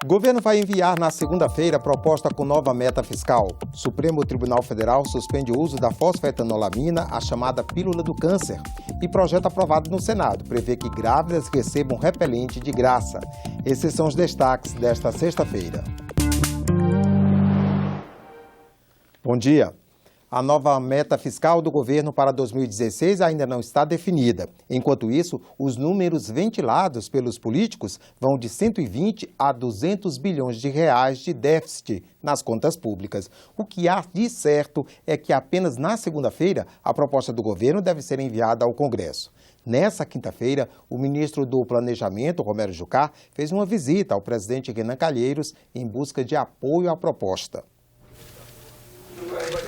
Governo vai enviar na segunda-feira proposta com nova meta fiscal. Supremo Tribunal Federal suspende o uso da fosfetanolamina, a chamada pílula do câncer. E projeto aprovado no Senado prevê que grávidas recebam repelente de graça. Esses são os destaques desta sexta-feira. Bom dia. A nova meta fiscal do governo para 2016 ainda não está definida. Enquanto isso, os números ventilados pelos políticos vão de 120 a 200 bilhões de reais de déficit nas contas públicas. O que há de certo é que apenas na segunda-feira a proposta do governo deve ser enviada ao Congresso. Nessa quinta-feira, o ministro do Planejamento, Romero Jucá, fez uma visita ao presidente Renan Calheiros em busca de apoio à proposta.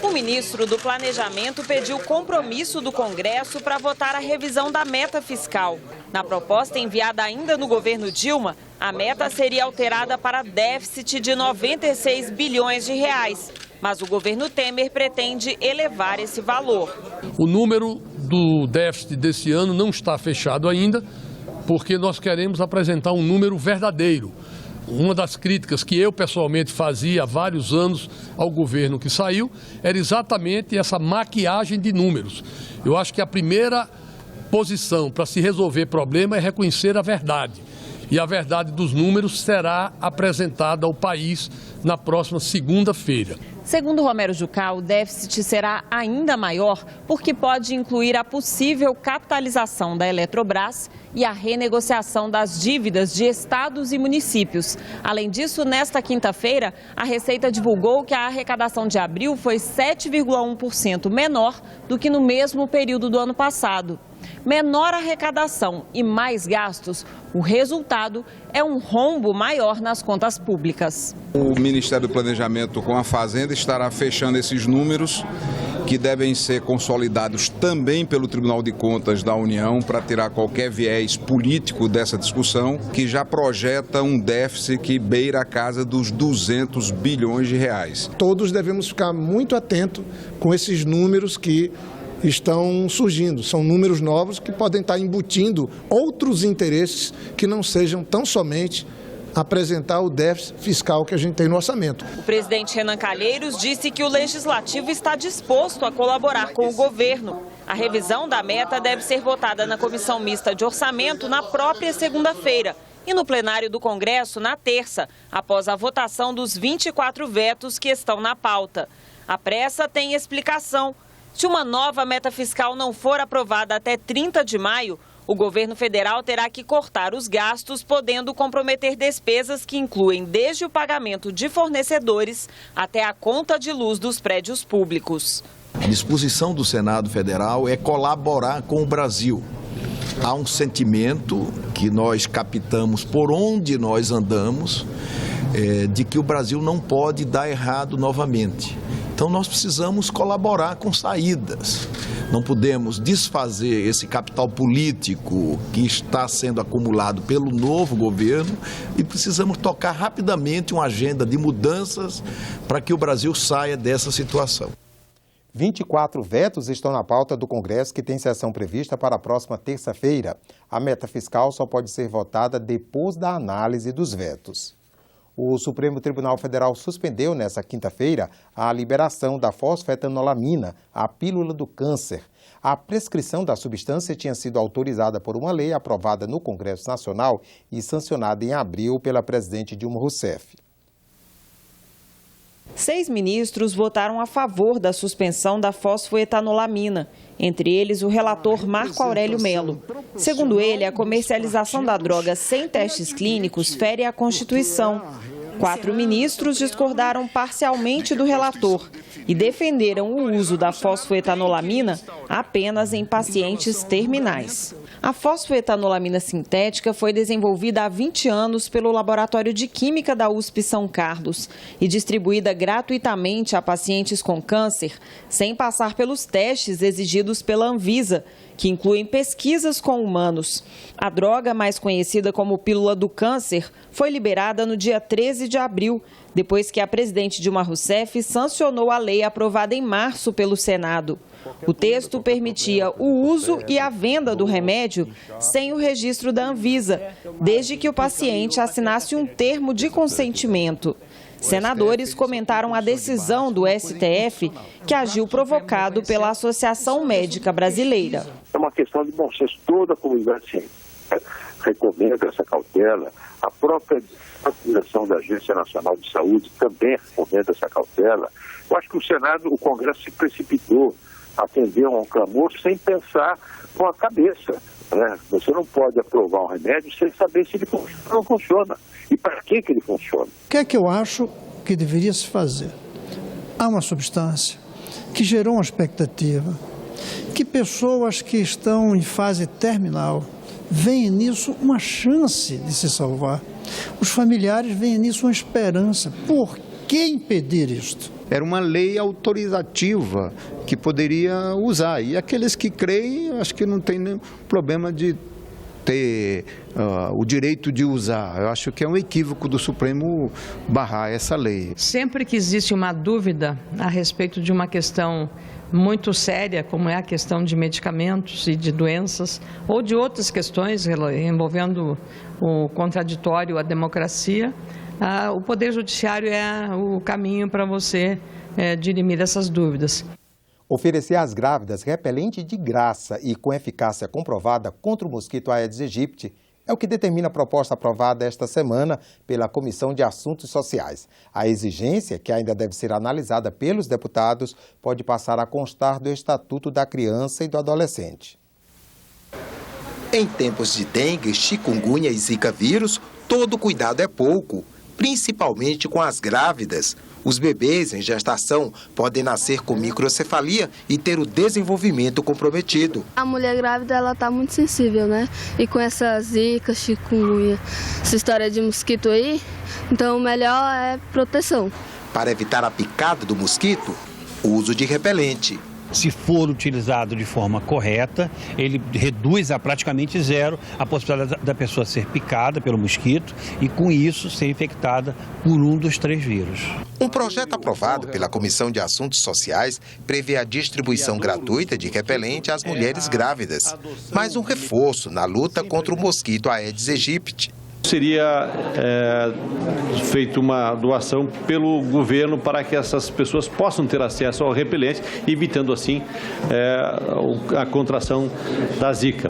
O ministro do Planejamento pediu compromisso do Congresso para votar a revisão da meta fiscal. Na proposta enviada ainda no governo Dilma, a meta seria alterada para déficit de 96 bilhões de reais. Mas o governo Temer pretende elevar esse valor. O número do déficit desse ano não está fechado ainda, porque nós queremos apresentar um número verdadeiro. Uma das críticas que eu pessoalmente fazia há vários anos ao governo que saiu era exatamente essa maquiagem de números. Eu acho que a primeira posição para se resolver problema é reconhecer a verdade. E a verdade dos números será apresentada ao país na próxima segunda-feira. Segundo Romero Jucá, o déficit será ainda maior porque pode incluir a possível capitalização da Eletrobras e a renegociação das dívidas de estados e municípios. Além disso, nesta quinta-feira, a Receita divulgou que a arrecadação de abril foi 7,1% menor do que no mesmo período do ano passado. Menor arrecadação e mais gastos, o resultado é um rombo maior nas contas públicas. O Ministério do Planejamento com a Fazenda estará fechando esses números que devem ser consolidados também pelo Tribunal de Contas da União para tirar qualquer viés político dessa discussão, que já projeta um déficit que beira a casa dos 200 bilhões de reais. Todos devemos ficar muito atentos com esses números que estão surgindo. São números novos que podem estar embutindo outros interesses que não sejam tão somente apresentar o déficit fiscal que a gente tem no orçamento. O presidente Renan Calheiros disse que o Legislativo está disposto a colaborar com o governo. A revisão da meta deve ser votada na Comissão Mista de Orçamento na própria segunda-feira e no plenário do Congresso na terça, após a votação dos 24 vetos que estão na pauta. A pressa tem explicação. Se uma nova meta fiscal não for aprovada até 30 de maio, o governo federal terá que cortar os gastos, podendo comprometer despesas que incluem desde o pagamento de fornecedores até a conta de luz dos prédios públicos. A disposição do Senado Federal é colaborar com o Brasil. Há um sentimento que nós captamos por onde nós andamos, de que o Brasil não pode dar errado novamente. Então nós precisamos colaborar com saídas. Não podemos desfazer esse capital político que está sendo acumulado pelo novo governo e precisamos tocar rapidamente uma agenda de mudanças para que o Brasil saia dessa situação. 24 vetos estão na pauta do Congresso, que tem sessão prevista para a próxima terça-feira. A meta fiscal só pode ser votada depois da análise dos vetos. O Supremo Tribunal Federal suspendeu nesta quinta-feira a liberação da fosfetanolamina, a pílula do câncer. A prescrição da substância tinha sido autorizada por uma lei aprovada no Congresso Nacional e sancionada em abril pela presidente Dilma Rousseff. 6 ministros votaram a favor da suspensão da fosfetanolamina, entre eles o relator Marco Aurélio Mello. Segundo ele, a comercialização da droga sem testes clínicos fere a Constituição. 4 ministros discordaram parcialmente do relator e defenderam o uso da fosfetanolamina apenas em pacientes terminais. A fosfetanolamina sintética foi desenvolvida há 20 anos pelo Laboratório de Química da USP São Carlos e distribuída gratuitamente a pacientes com câncer, sem passar pelos testes exigidos pela Anvisa, que incluem pesquisas com humanos. A droga, mais conhecida como pílula do câncer, foi liberada no dia 13 de abril, depois que a presidente Dilma Rousseff sancionou a lei aprovada em março pelo Senado. O texto permitia o uso e a venda do remédio sem o registro da Anvisa, desde que o paciente assinasse um termo de consentimento. Senadores comentaram a decisão do STF, que agiu provocado pela Associação Médica Brasileira. É uma questão de bom senso. Toda a comunidade científica recomenda essa cautela. A própria direção da Agência Nacional de Saúde também recomenda essa cautela. Eu acho que o Senado, o Congresso se precipitou, atendeu a um clamor sem pensar com a cabeça. Né? Você não pode aprovar um remédio sem saber se ele funciona ou não funciona. E para que ele funciona? O que é que eu acho que deveria se fazer? Há uma substância que gerou uma expectativa, que pessoas que estão em fase terminal veem nisso uma chance de se salvar. Os familiares veem nisso uma esperança. Por que impedir isto? Era uma lei autorizativa que poderia usar. E aqueles que creem, acho que não tem nenhum problema de ter o direito de usar. Eu acho que é um equívoco do Supremo barrar essa lei. Sempre que existe uma dúvida a respeito de uma questão muito séria, como é a questão de medicamentos e de doenças, ou de outras questões envolvendo o contraditório à democracia, o Poder Judiciário é o caminho para você dirimir essas dúvidas. Oferecer às grávidas repelente de graça e com eficácia comprovada contra o mosquito Aedes aegypti é o que determina a proposta aprovada esta semana pela Comissão de Assuntos Sociais. A exigência, que ainda deve ser analisada pelos deputados, pode passar a constar do Estatuto da Criança e do Adolescente. Em tempos de dengue, chikungunya e zika vírus, todo cuidado é pouco, principalmente com as grávidas. Os bebês em gestação podem nascer com microcefalia e ter o desenvolvimento comprometido. A mulher grávida, ela está muito sensível, né? E com essa zika, chikungunya, essa história de mosquito aí, então o melhor é proteção. Para evitar a picada do mosquito, o uso de repelente. Se for utilizado de forma correta, ele reduz a praticamente zero a possibilidade da pessoa ser picada pelo mosquito e, com isso, ser infectada por um dos 3 vírus. Um projeto aprovado pela Comissão de Assuntos Sociais prevê a distribuição gratuita de repelente às mulheres grávidas, mais um reforço na luta contra o mosquito Aedes aegypti. Seria feita uma doação pelo governo para que essas pessoas possam ter acesso ao repelente, evitando assim a contração da zika.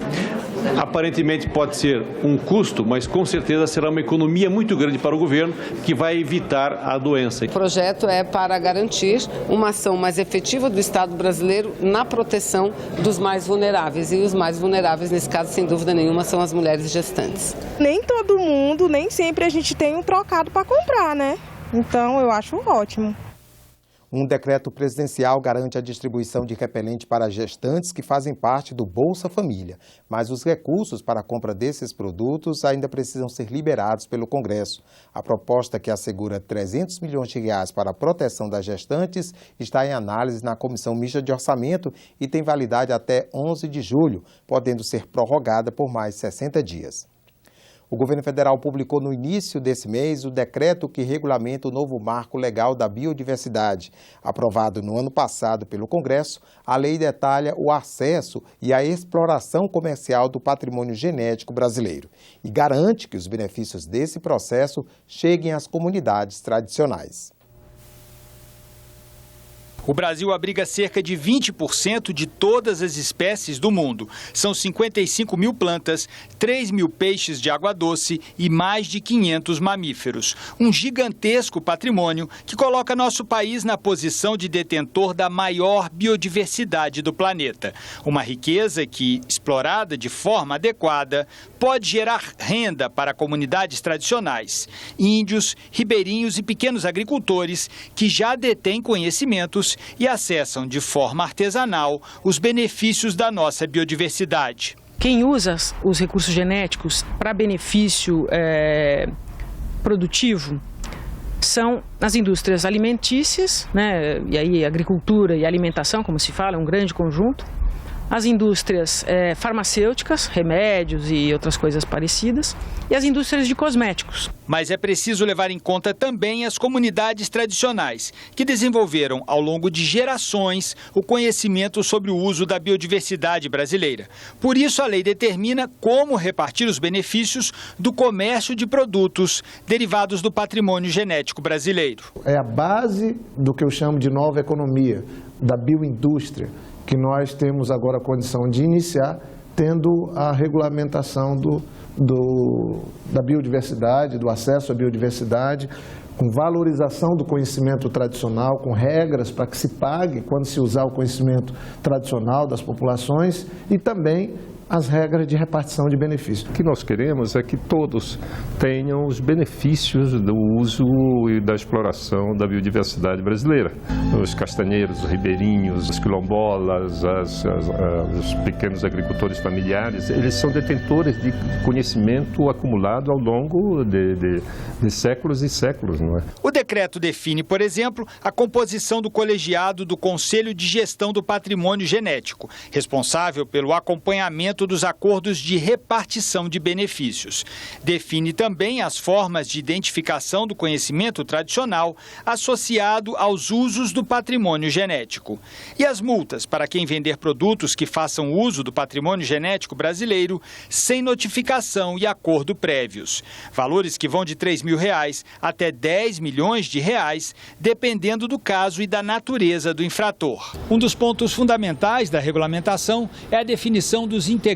Aparentemente pode ser um custo, mas com certeza será uma economia muito grande para o governo que vai evitar a doença. O projeto é para garantir uma ação mais efetiva do Estado brasileiro na proteção dos mais vulneráveis. E os mais vulneráveis, nesse caso, sem dúvida nenhuma, são as mulheres gestantes. Nem todo mundo, nem sempre a gente tem um trocado para comprar, né? Então eu acho ótimo. Um decreto presidencial garante a distribuição de repelente para gestantes que fazem parte do Bolsa Família, mas os recursos para a compra desses produtos ainda precisam ser liberados pelo Congresso. A proposta, que assegura 300 milhões de reais para a proteção das gestantes, está em análise na Comissão Mista de Orçamento e tem validade até 11 de julho, podendo ser prorrogada por mais 60 dias. O governo federal publicou no início desse mês o decreto que regulamenta o novo marco legal da biodiversidade. Aprovado no ano passado pelo Congresso, a lei detalha o acesso e a exploração comercial do patrimônio genético brasileiro e garante que os benefícios desse processo cheguem às comunidades tradicionais. O Brasil abriga cerca de 20% de todas as espécies do mundo. São 55 mil plantas, 3 mil peixes de água doce e mais de 500 mamíferos. Um gigantesco patrimônio que coloca nosso país na posição de detentor da maior biodiversidade do planeta. Uma riqueza que, explorada de forma adequada, pode gerar renda para comunidades tradicionais, índios, ribeirinhos e pequenos agricultores que já detêm conhecimentos e acessam de forma artesanal os benefícios da nossa biodiversidade. Quem usa os recursos genéticos para benefício produtivo são as indústrias alimentícias, né? E aí agricultura e alimentação, como se fala, é um grande conjunto. as indústrias farmacêuticas, remédios e outras coisas parecidas, e as indústrias de cosméticos. Mas é preciso levar em conta também as comunidades tradicionais, que desenvolveram ao longo de gerações o conhecimento sobre o uso da biodiversidade brasileira. Por isso, a lei determina como repartir os benefícios do comércio de produtos derivados do patrimônio genético brasileiro. É a base do que eu chamo de nova economia, da bioindústria, que nós temos agora a condição de iniciar, tendo a regulamentação da biodiversidade, do acesso à biodiversidade, com valorização do conhecimento tradicional, com regras para que se pague quando se usar o conhecimento tradicional das populações e também as regras de repartição de benefícios. O que nós queremos é que todos tenham os benefícios do uso e da exploração da biodiversidade brasileira. Os castanheiros, os ribeirinhos, os quilombolas, os pequenos agricultores familiares, eles são detentores de conhecimento acumulado ao longo de séculos e séculos, não é? O decreto define, por exemplo, a composição do colegiado do Conselho de Gestão do Patrimônio Genético, responsável pelo acompanhamento dos acordos de repartição de benefícios. Define também as formas de identificação do conhecimento tradicional associado aos usos do patrimônio genético. E as multas para quem vender produtos que façam uso do patrimônio genético brasileiro sem notificação e acordo prévios. Valores que vão de R$ 3.000 até R$ 10 milhões, dependendo do caso e da natureza do infrator. Um dos pontos fundamentais da regulamentação é a definição dos integrantes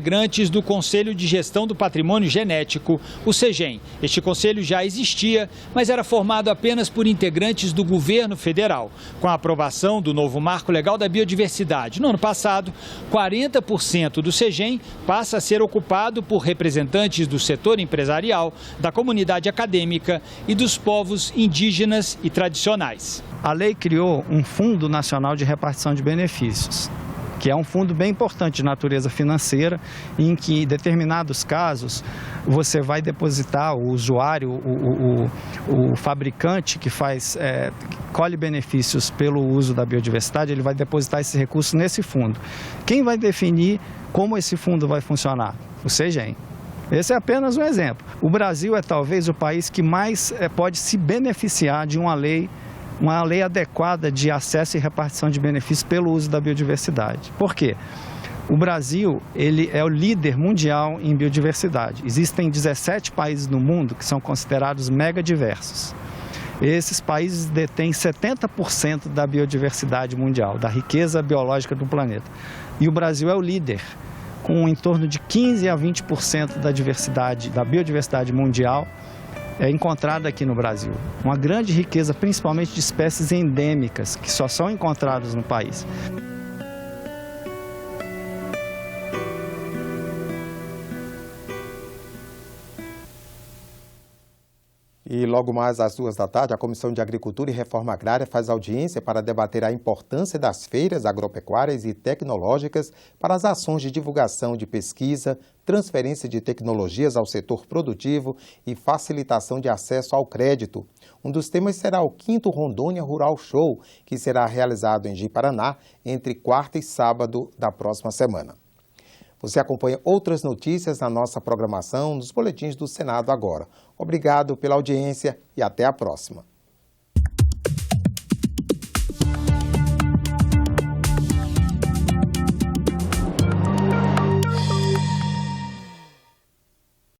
do Conselho de Gestão do Patrimônio Genético, o CEGEM. Este conselho já existia, mas era formado apenas por integrantes do governo federal. Com a aprovação do novo Marco Legal da Biodiversidade no ano passado, 40% do CEGEM passa a ser ocupado por representantes do setor empresarial, da comunidade acadêmica e dos povos indígenas e tradicionais. A lei criou um Fundo Nacional de Repartição de Benefícios, que é um fundo bem importante de natureza financeira, em que em determinados casos você vai depositar o usuário, o fabricante que colhe benefícios pelo uso da biodiversidade, ele vai depositar esse recurso nesse fundo. Quem vai definir como esse fundo vai funcionar? O CEGEM. Esse é apenas um exemplo. O Brasil é talvez o país que mais pode se beneficiar de uma lei adequada de acesso e repartição de benefícios pelo uso da biodiversidade. Por quê? O Brasil ele é o líder mundial em biodiversidade. Existem 17 países no mundo que são considerados megadiversos. Esses países detêm 70% da biodiversidade mundial, da riqueza biológica do planeta. E o Brasil é o líder, com em torno de 15% a 20% da biodiversidade mundial é encontrada aqui no Brasil. Uma grande riqueza, principalmente de espécies endêmicas, que só são encontradas no país. E logo mais às 14h, a Comissão de Agricultura e Reforma Agrária faz audiência para debater a importância das feiras agropecuárias e tecnológicas para as ações de divulgação de pesquisa, transferência de tecnologias ao setor produtivo e facilitação de acesso ao crédito. Um dos temas será o 5º Rondônia Rural Show, que será realizado em Ji-Paraná entre quarta e sábado da próxima semana. Você acompanha outras notícias na nossa programação nos boletins do Senado agora. Obrigado pela audiência e até a próxima.